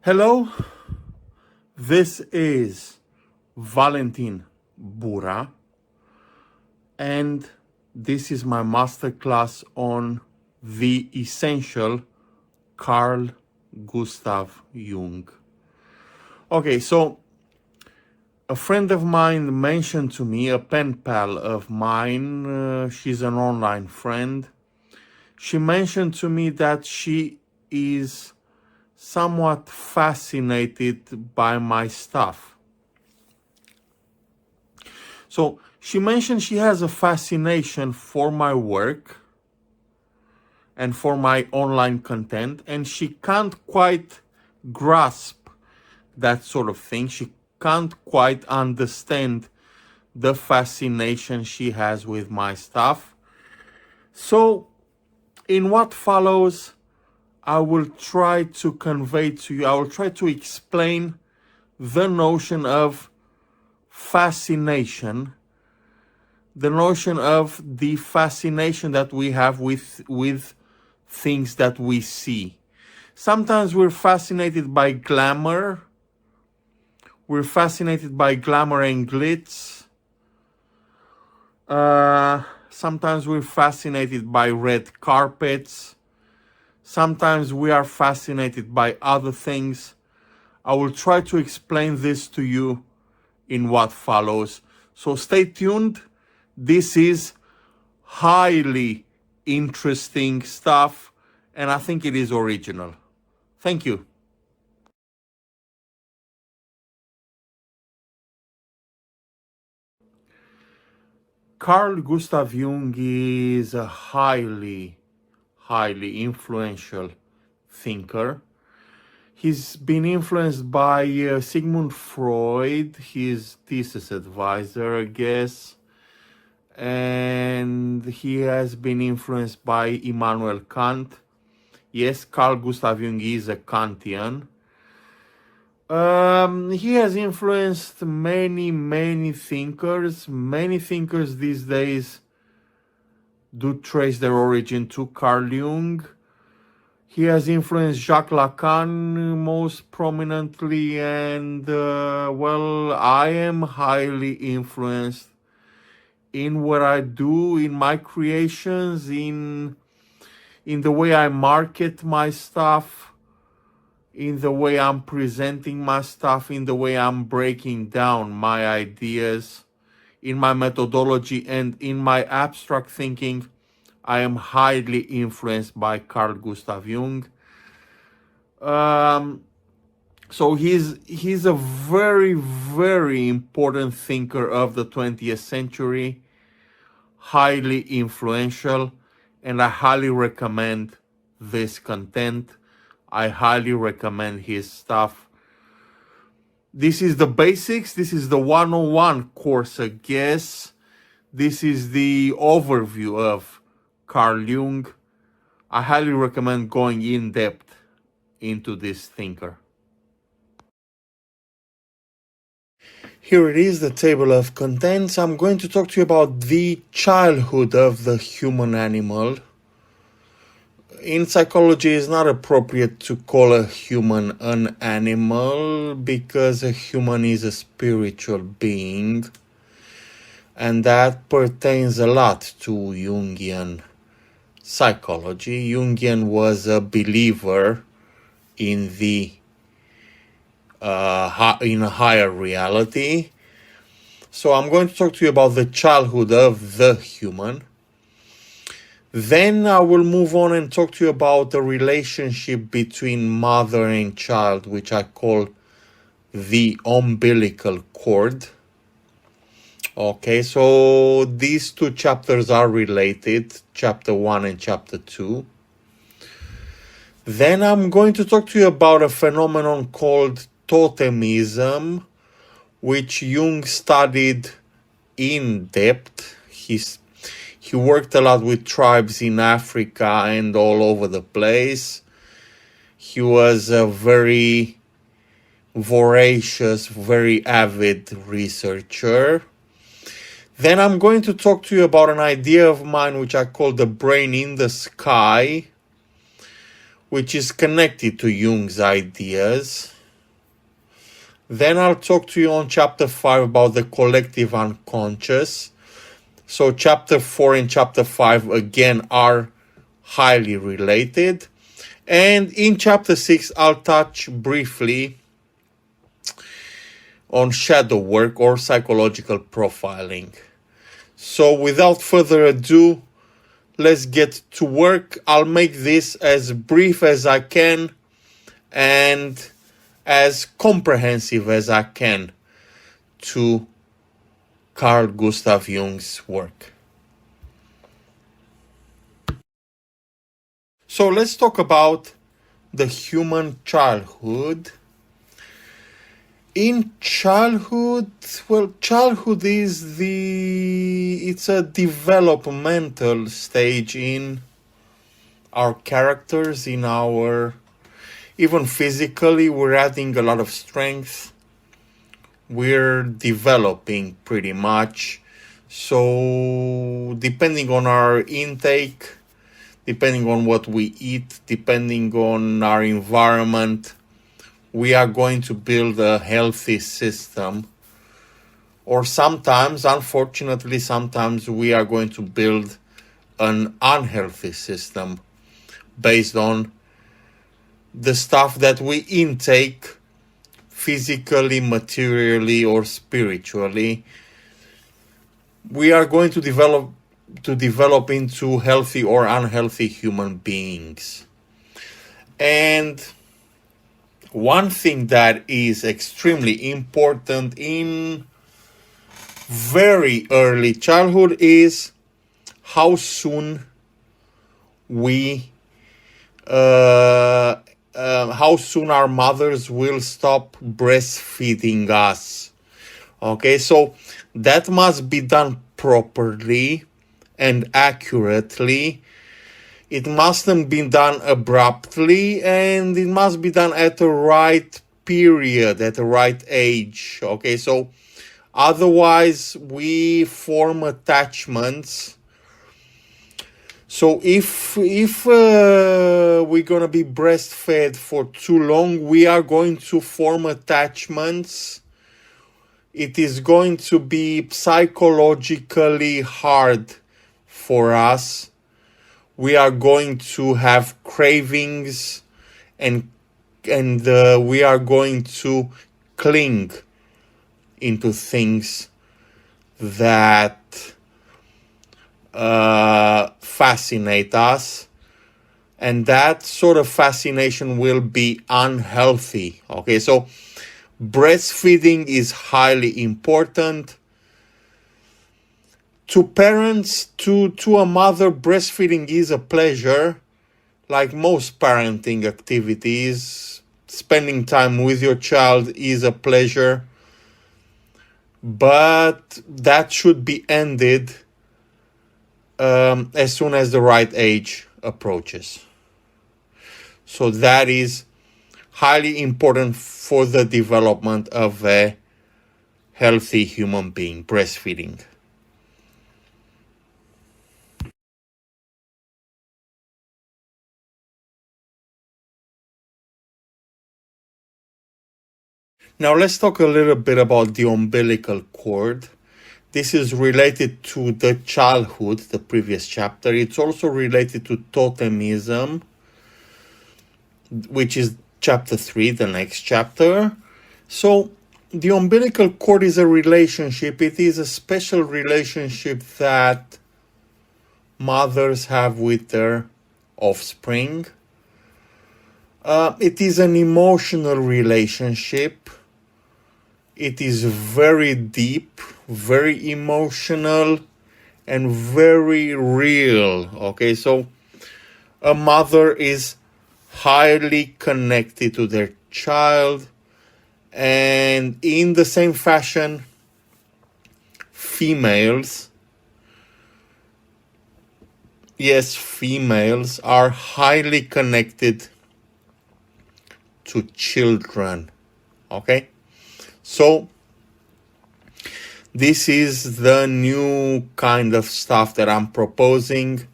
Hello, this is Valentin Bura, and this is my masterclass on the essential Carl Gustav Jung. Okay, so a friend of mine mentioned to me, a pen pal of mine, she's an online friend. She mentioned to me that she is somewhat fascinated by my stuff. So she mentioned she has a fascination for my work and for my online content, and she can't quite grasp that sort of thing. She can't quite understand the fascination she has with my stuff. So in what follows, I will try to convey to you, I will try to explain the notion of fascination, the notion of the fascination that we have with things that we see. Sometimes we're fascinated by glamour. We're fascinated by glamour and glitz. Sometimes we're fascinated by red carpets. Sometimes we are fascinated by other things. I will try to explain this to you in what follows. So stay tuned. This is highly interesting stuff, and I think it is original. Thank you. Carl Gustav Jung is a highly influential thinker. He's been influenced by Sigmund Freud, his thesis advisor, I guess. And he has been influenced by Immanuel Kant. Yes, Carl Gustav Jung is a Kantian. He has influenced many thinkers. Many thinkers these days do trace their origin to Carl Jung. He has influenced Jacques Lacan most prominently, and well, I am highly influenced in what I do, in my creations, in the way I market my stuff, in the way I'm presenting my stuff, in the way I'm breaking down my ideas, in my methodology, and in my abstract thinking. I am highly influenced by Carl Gustav Jung. So he's a very important thinker of the 20th century, highly influential, and I highly recommend this content. I highly recommend his stuff. This is the basics. This is the 101 course, I guess. This is the overview of Carl Jung. I highly recommend going in depth into this thinker. Here it is, the table of contents. I'm going to talk to you about the childhood of the human animal. In psychology, it's not appropriate to call a human an animal because a human is a spiritual being, and that pertains a lot to Jungian psychology. Jungian was a believer in in a higher reality. So I'm going to talk to you about the childhood of the human. Then I will move on and talk to you about the relationship between mother and child, which I call the umbilical cord. Okay, so these two chapters are related, chapter 1 and chapter 2. Then I'm going to talk to you about a phenomenon called totemism, which Jung studied in depth. He worked a lot with tribes in Africa and all over the place. He was a very voracious, very avid researcher. Then I'm going to talk to you about an idea of mine which I call the brain in the sky, which is connected to Jung's ideas. Then I'll talk to you on chapter 5 about the collective unconscious. So chapter 4 and chapter 5 again are highly related. And in chapter 6, I'll touch briefly on shadow work or psychological profiling. So without further ado, let's get to work. I'll make this as brief as I can and as comprehensive as I can to Carl Gustav Jung's work. So let's talk about the human childhood. In childhood, well, childhood is it's a developmental stage in our characters, in our, even physically, we're adding a lot of strength. We're developing pretty much. So depending on our intake, depending on what we eat, depending on our environment, we are going to build a healthy system. Or sometimes, unfortunately, sometimes we are going to build an unhealthy system based on the stuff that we intake physically, materially, or spiritually. We are going to develop into healthy or unhealthy human beings. And one thing that is extremely important in very early childhood is how soon how soon our mothers will stop breastfeeding us. Okay, so that must be done properly and accurately. It mustn't be done abruptly, and it must be done at the right period, at the right age. Okay, so otherwise we form attachments. So if we're gonna be breastfed for too long, we are going to form attachments. It is going to be psychologically hard for us. We are going to have cravings, and we are going to cling into things that fascinate us, and that sort of fascination will be unhealthy. Okay, so breastfeeding is highly important. To parents, to a mother, breastfeeding is a pleasure. Like most parenting activities, spending time with your child is a pleasure. But that should be ended as soon as the right age approaches. So that is highly important for the development of a healthy human being, breastfeeding. Now let's talk a little bit about the umbilical cord. This is related to the childhood, the previous chapter. It's also related to totemism, which is chapter 3, the next chapter. So the umbilical cord is a relationship. It is a special relationship that mothers have with their offspring. It is an emotional relationship. It is very deep, very emotional, and very real. Okay, so a mother is highly connected to their child, and in the same fashion, females are highly connected to children. Okay, so this is the new kind of stuff that I'm proposing.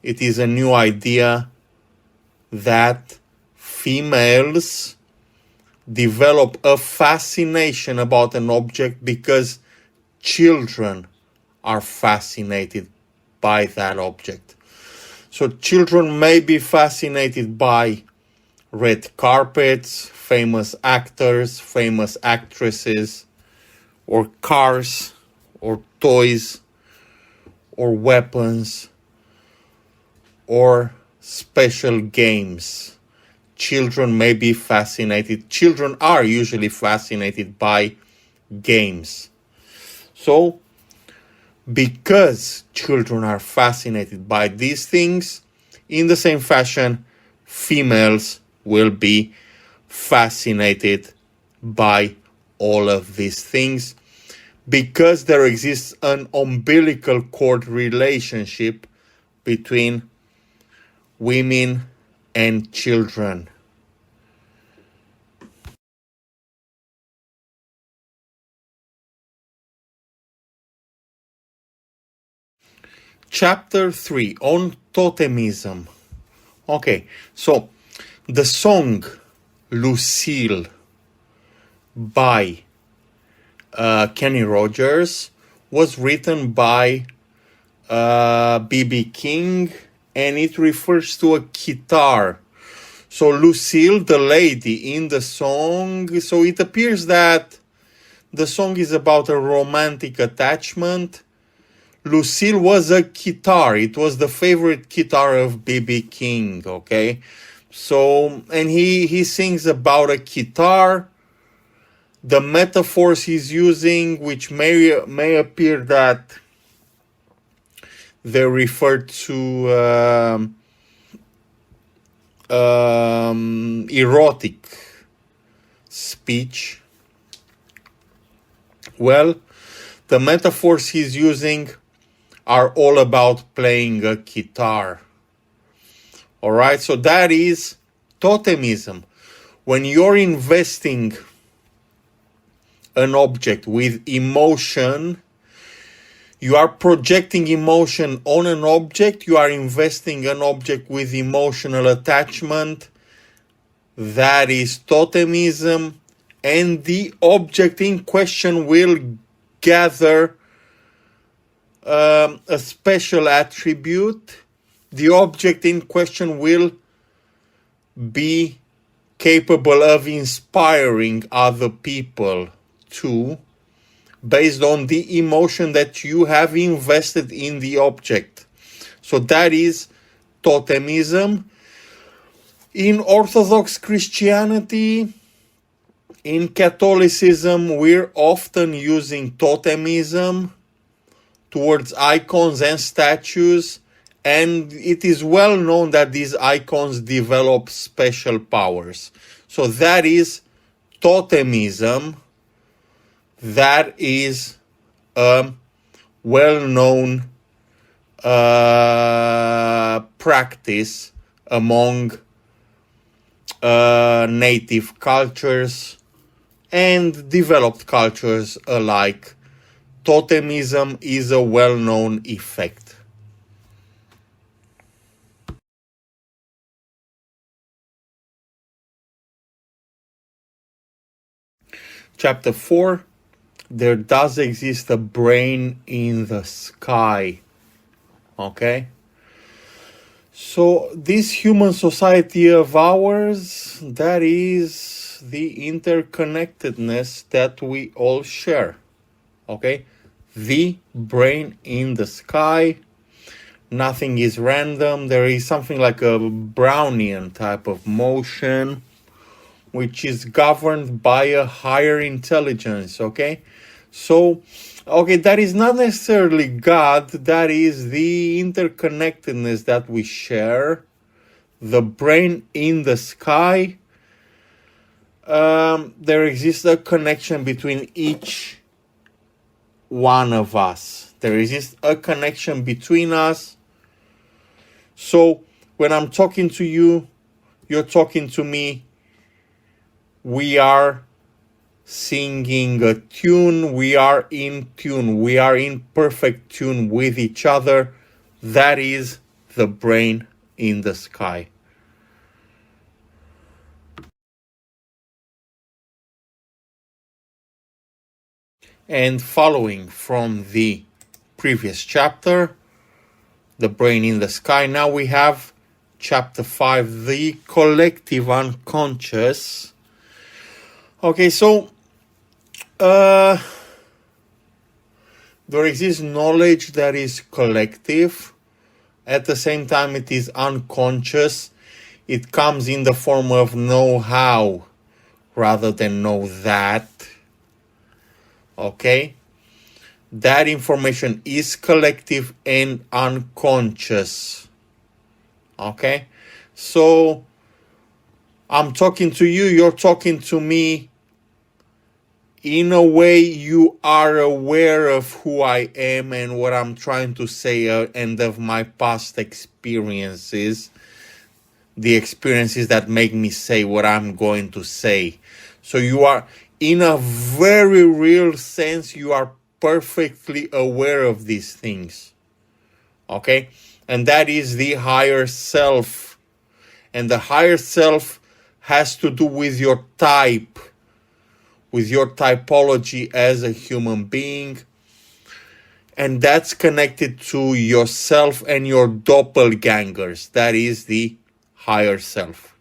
It is a new idea. that females develop a fascination about an object because children are fascinated by that object. So children may be fascinated by red carpets, famous actors, famous actresses, or cars, or toys, or weapons, or special games. Children may be fascinated. Children are usually fascinated by games. So, because children are fascinated by these things, in the same fashion, females will be fascinated by all of these things, because there exists an umbilical cord relationship between women and children. Chapter 3 on totemism. Okay, so the song Lucille by Kenny Rogers was written by B.B. King, and it refers to a guitar. So Lucille, the lady in the song, so it appears that the song is about a romantic attachment. Lucille was a guitar. It was the favorite guitar of B.B. King, okay? So, and he sings about a guitar. The metaphors he's using, which may appear that they refer to erotic speech. Well, the metaphors he's using are all about playing a guitar. All right, so that is totemism. When you're investing an object with emotion, you are projecting emotion on an object, you are investing an object with emotional attachment. That is totemism, and the object in question will gather a special attribute. The object in question will be capable of inspiring other people too, based on the emotion that you have invested in the object. So that is totemism. In Orthodox Christianity, in Catholicism, we're often using totemism towards icons and statues, and it is well known that these icons develop special powers. So that is totemism. That is a well-known practice among native cultures and developed cultures alike. Totemism is a well-known effect. Chapter 4. There does exist a brain in the sky. Okay? So this human society of ours, that is the interconnectedness that we all share. Okay? The brain in the sky. Nothing is random. There is something like a Brownian type of motion, which is governed by a higher intelligence. Okay? So, okay, that is not necessarily God. That is the interconnectedness that we share. The brain in the sky. There exists a connection between each one of us. There exists a connection between us. So when I'm talking to you, you're talking to me. We are singing a tune. We are in tune. We are in perfect tune with each other. That is the brain in the sky. And following from the previous chapter, The Brain in the Sky, now we have chapter 5, the collective unconscious. Okay, so there exists knowledge that is collective. At the same time, it is unconscious. It comes in the form of know-how rather than know that. Okay? That information is collective and unconscious. Okay? So, I'm talking to you, you're talking to me. In a way, you are aware of who I am and what I'm trying to say and of my past experiences. The experiences that make me say what I'm going to say. So you are, in a very real sense, you are perfectly aware of these things. Okay? And that is the higher self. And the higher self has to do with your type, with your typology as a human being. And that's connected to yourself and your doppelgangers. That is the higher self.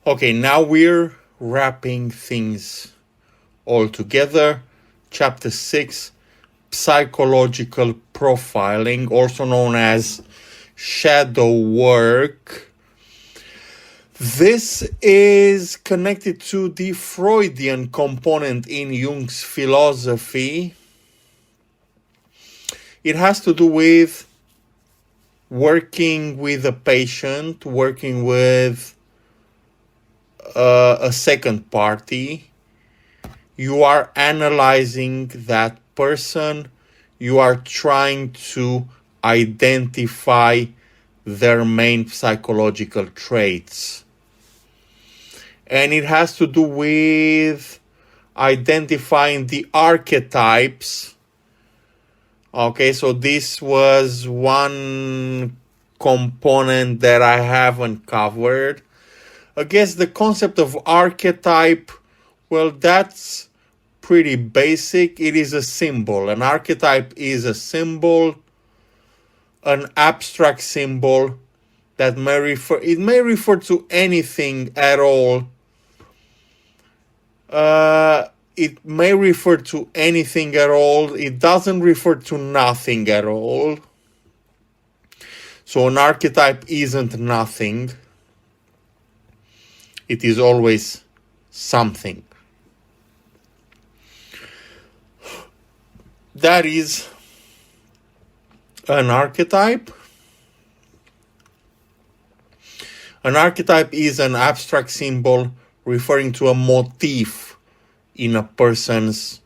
Okay, now we're wrapping things all together. Chapter 6, psychological profiling, also known as shadow work. This is connected to the Freudian component in Jung's philosophy. It has to do with working with a patient, working with a second party. You are analyzing that person. You are trying to identify their main psychological traits. And it has to do with identifying the archetypes. Okay, so this was one component that I haven't covered. I guess the concept of archetype, well, that's pretty basic. It is a symbol. An archetype is a symbol, an abstract symbol that may refer to anything at all. It may refer to anything at all. It doesn't refer to nothing at all. So an archetype isn't nothing. It is always something. That is an archetype. An archetype is an abstract symbol referring to a motif in a person's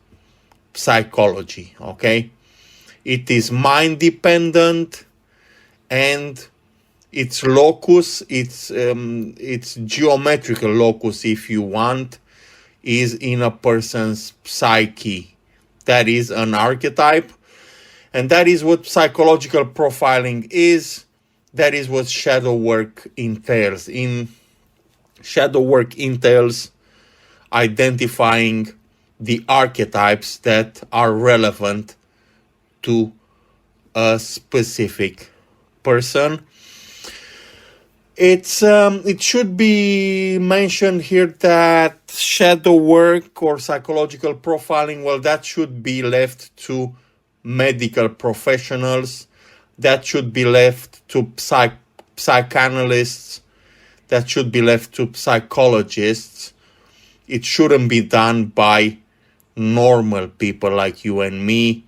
psychology, okay? It is mind dependent, and its locus, its geometrical locus, if you want, is in a person's psyche. That is an archetype, and that is what psychological profiling is. That is what shadow work entails. Shadow work entails identifying the archetypes that are relevant to a specific person. It should be mentioned here that shadow work or psychological profiling, well, that should be left to medical professionals. That should be left to psychanalysts. That should be left to psychologists. It shouldn't be done by normal people like you and me,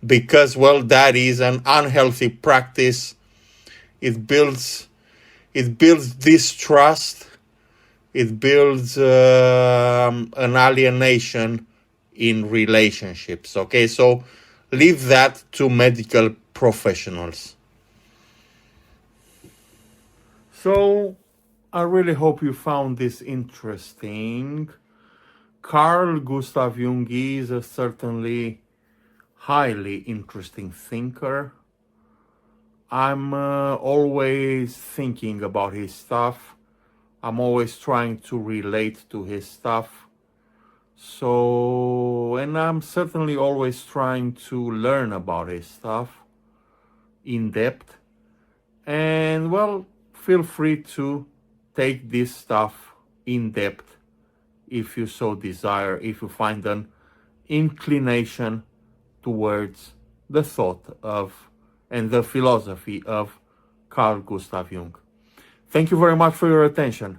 because, well, that is an unhealthy practice. It builds distrust. It builds an alienation in relationships. Okay, so leave that to medical professionals. So I really hope you found this interesting. Carl Gustav Jung is a certainly highly interesting thinker. I'm always thinking about his stuff. I'm always trying to relate to his stuff. So, and I'm certainly always trying to learn about his stuff in depth. And well, feel free to take this stuff in depth if you so desire, if you find an inclination towards the thought of and the philosophy of Carl Gustav Jung. Thank you very much for your attention.